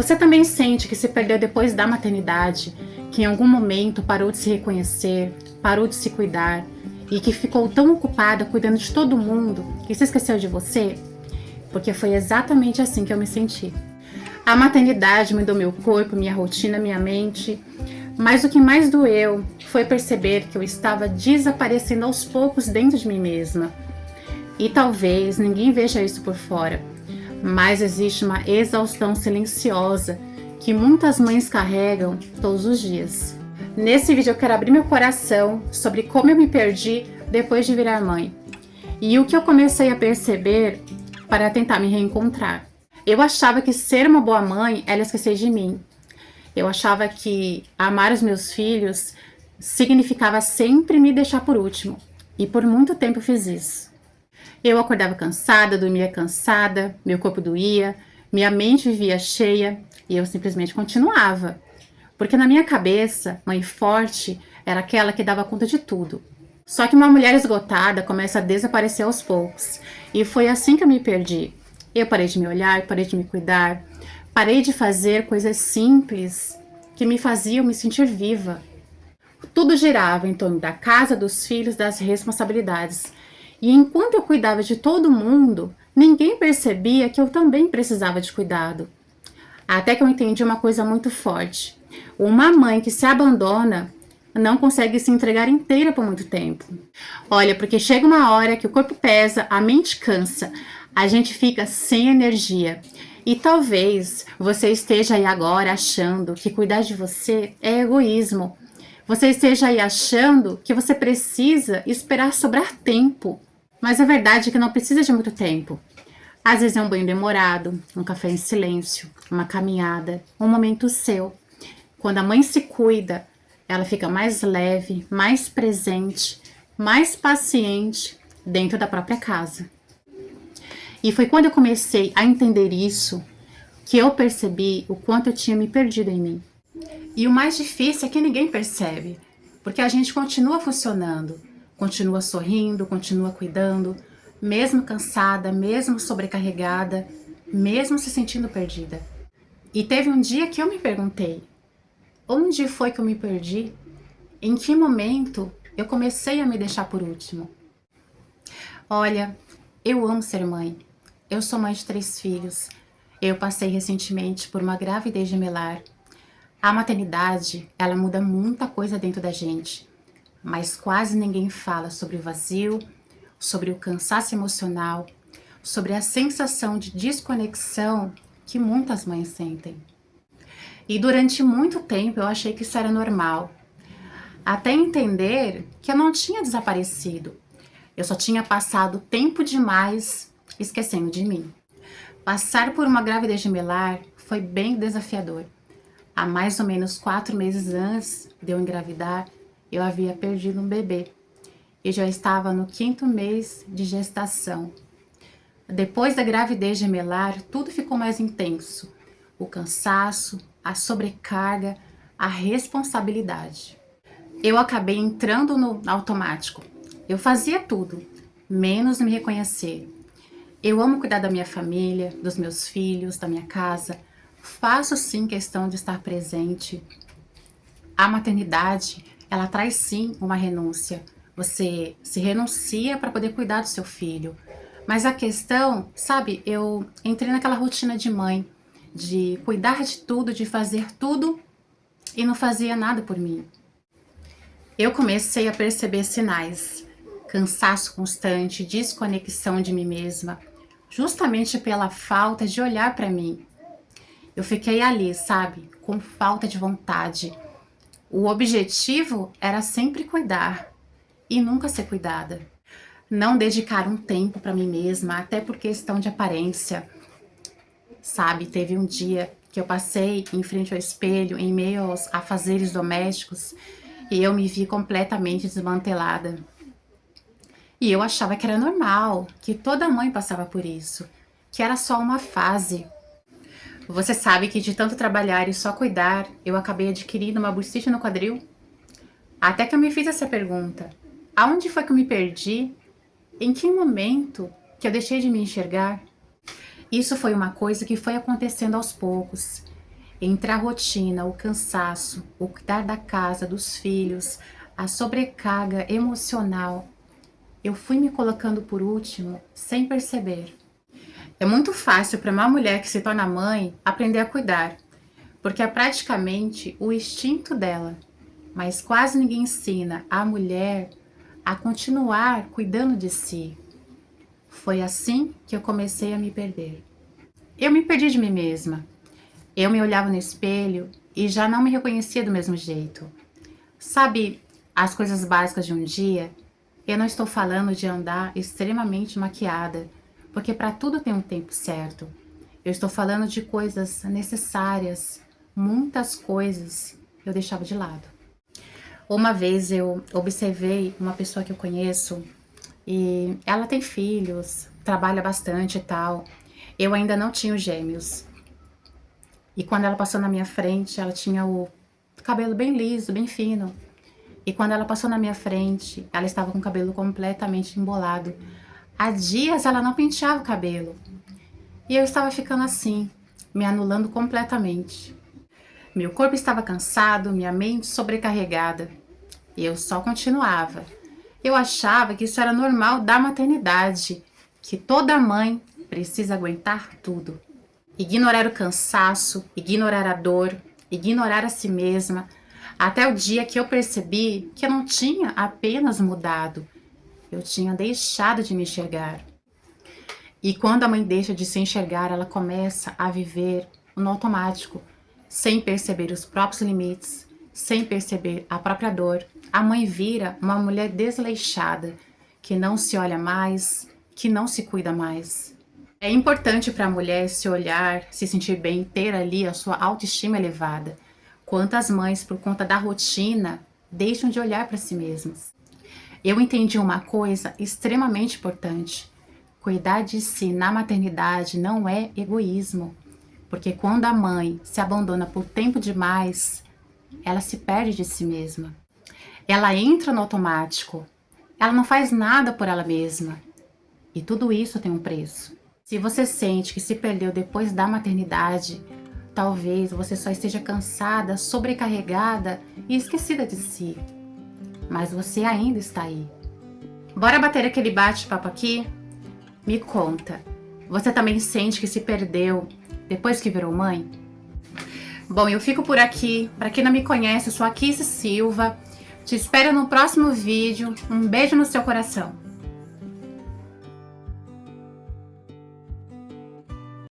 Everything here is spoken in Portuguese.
Você também sente que se perdeu depois da maternidade, que em algum momento parou de se reconhecer, parou de se cuidar e que ficou tão ocupada cuidando de todo mundo que se esqueceu de você? Porque foi exatamente assim que eu me senti. A maternidade mudou meu corpo, minha rotina, minha mente, mas o que mais doeu foi perceber que eu estava desaparecendo aos poucos dentro de mim mesma. E talvez ninguém veja isso por fora, mas existe uma exaustão silenciosa que muitas mães carregam todos os dias. Nesse vídeo eu quero abrir meu coração sobre como eu me perdi depois de virar mãe e o que eu comecei a perceber para tentar me reencontrar. Eu achava que ser uma boa mãe era esquecer de mim. Eu achava que amar os meus filhos significava sempre me deixar por último, e por muito tempo eu fiz isso. Eu acordava cansada, dormia cansada, meu corpo doía, minha mente vivia cheia e eu simplesmente continuava. Porque na minha cabeça, mãe forte era aquela que dava conta de tudo. Só que uma mulher esgotada começa a desaparecer aos poucos. E foi assim que eu me perdi. Eu parei de me olhar, parei de me cuidar, parei de fazer coisas simples que me faziam me sentir viva. Tudo girava em torno da casa, dos filhos, das responsabilidades. E enquanto eu cuidava de todo mundo, ninguém percebia que eu também precisava de cuidado. Até que eu entendi uma coisa muito forte. Uma mãe que se abandona não consegue se entregar inteira por muito tempo. Olha, porque chega uma hora que o corpo pesa, a mente cansa, a gente fica sem energia. E talvez você esteja aí agora achando que cuidar de você é egoísmo. Você esteja aí achando que você precisa esperar sobrar tempo. Mas a verdade é que não precisa de muito tempo. Às vezes é um banho demorado, um café em silêncio, uma caminhada, um momento seu. Quando a mãe se cuida, ela fica mais leve, mais presente, mais paciente dentro da própria casa. E foi quando eu comecei a entender isso que eu percebi o quanto eu tinha me perdido em mim. E o mais difícil é que ninguém percebe, porque a gente continua funcionando, continua sorrindo, continua cuidando, mesmo cansada, mesmo sobrecarregada, mesmo se sentindo perdida. E teve um dia que eu me perguntei, onde foi que eu me perdi? Em que momento eu comecei a me deixar por último? Olha, eu amo ser mãe. Eu sou mãe de 3 filhos. Eu passei recentemente por uma gravidez gemelar. A maternidade, ela muda muita coisa dentro da gente, mas quase ninguém fala sobre o vazio, sobre o cansaço emocional, sobre a sensação de desconexão que muitas mães sentem. E durante muito tempo eu achei que isso era normal, até entender que eu não tinha desaparecido. Eu só tinha passado tempo demais esquecendo de mim. Passar por uma gravidez gemelar foi bem desafiador. Há mais ou menos 4 meses antes de eu engravidar, eu havia perdido um bebê. Eu já estava no 5º mês de gestação. Depois da gravidez gemelar, tudo ficou mais intenso. O cansaço, a sobrecarga, a responsabilidade. Eu acabei entrando no automático. Eu fazia tudo, menos me reconhecer. Eu amo cuidar da minha família, dos meus filhos, da minha casa. Faço sim questão de estar presente. A maternidade, ela traz sim uma renúncia. Você se renuncia para poder cuidar do seu filho. Mas a questão, sabe, eu entrei naquela rotina de mãe, de cuidar de tudo, de fazer tudo e não fazia nada por mim. Eu comecei a perceber sinais, cansaço constante, desconexão de mim mesma, justamente pela falta de olhar para mim. Eu fiquei ali, sabe, com falta de vontade. O objetivo era sempre cuidar e nunca ser cuidada. Não dedicar um tempo para mim mesma, até por questão de aparência. Sabe, teve um dia que eu passei em frente ao espelho, em meio aos afazeres domésticos, e eu me vi completamente desmantelada. E eu achava que era normal, que toda mãe passava por isso, que era só uma fase. Você sabe que de tanto trabalhar e só cuidar, eu acabei adquirindo uma bursite no quadril? Até que eu me fiz essa pergunta. Aonde foi que eu me perdi? Em que momento que eu deixei de me enxergar? Isso foi uma coisa que foi acontecendo aos poucos. Entre a rotina, o cansaço, o cuidar da casa, dos filhos, a sobrecarga emocional, eu fui me colocando por último sem perceber. É muito fácil para uma mulher que se torna mãe aprender a cuidar, porque é praticamente o instinto dela. Mas quase ninguém ensina a mulher a continuar cuidando de si. Foi assim que eu comecei a me perder. Eu me perdi de mim mesma. Eu me olhava no espelho e já não me reconhecia do mesmo jeito. Sabe, as coisas básicas de um dia? Eu não estou falando de andar extremamente maquiada, porque para tudo tem um tempo certo. Eu estou falando de coisas necessárias, muitas coisas eu deixava de lado. Uma vez eu observei uma pessoa que eu conheço e ela tem filhos, trabalha bastante e tal. Eu ainda não tinha os gêmeos. E quando ela passou na minha frente, ela tinha o cabelo bem liso, bem fino. E quando ela passou na minha frente, ela estava com o cabelo completamente embolado. Há dias ela não penteava o cabelo. E eu estava ficando assim, me anulando completamente. Meu corpo estava cansado, minha mente sobrecarregada. E eu só continuava. Eu achava que isso era normal da maternidade, que toda mãe precisa aguentar tudo. Ignorar o cansaço, ignorar a dor, ignorar a si mesma, até o dia que eu percebi que eu não tinha apenas mudado, eu tinha deixado de me enxergar. E quando a mãe deixa de se enxergar, ela começa a viver no automático, sem perceber os próprios limites, sem perceber a própria dor. A mãe vira uma mulher desleixada, que não se olha mais, que não se cuida mais. É importante para a mulher se olhar, se sentir bem, ter ali a sua autoestima elevada. Quantas mães, por conta da rotina, deixam de olhar para si mesmas? Eu entendi uma coisa extremamente importante. Cuidar de si na maternidade não é egoísmo, porque quando a mãe se abandona por tempo demais, ela se perde de si mesma. Ela entra no automático, ela não faz nada por ela mesma. E tudo isso tem um preço. Se você sente que se perdeu depois da maternidade, talvez você só esteja cansada, sobrecarregada e esquecida de si. Mas você ainda está aí. Bora bater aquele bate-papo aqui? Me conta, você também sente que se perdeu depois que virou mãe? Bom, eu fico por aqui. Para quem não me conhece, eu sou a Kissy Silva. Te espero no próximo vídeo. Um beijo no seu coração.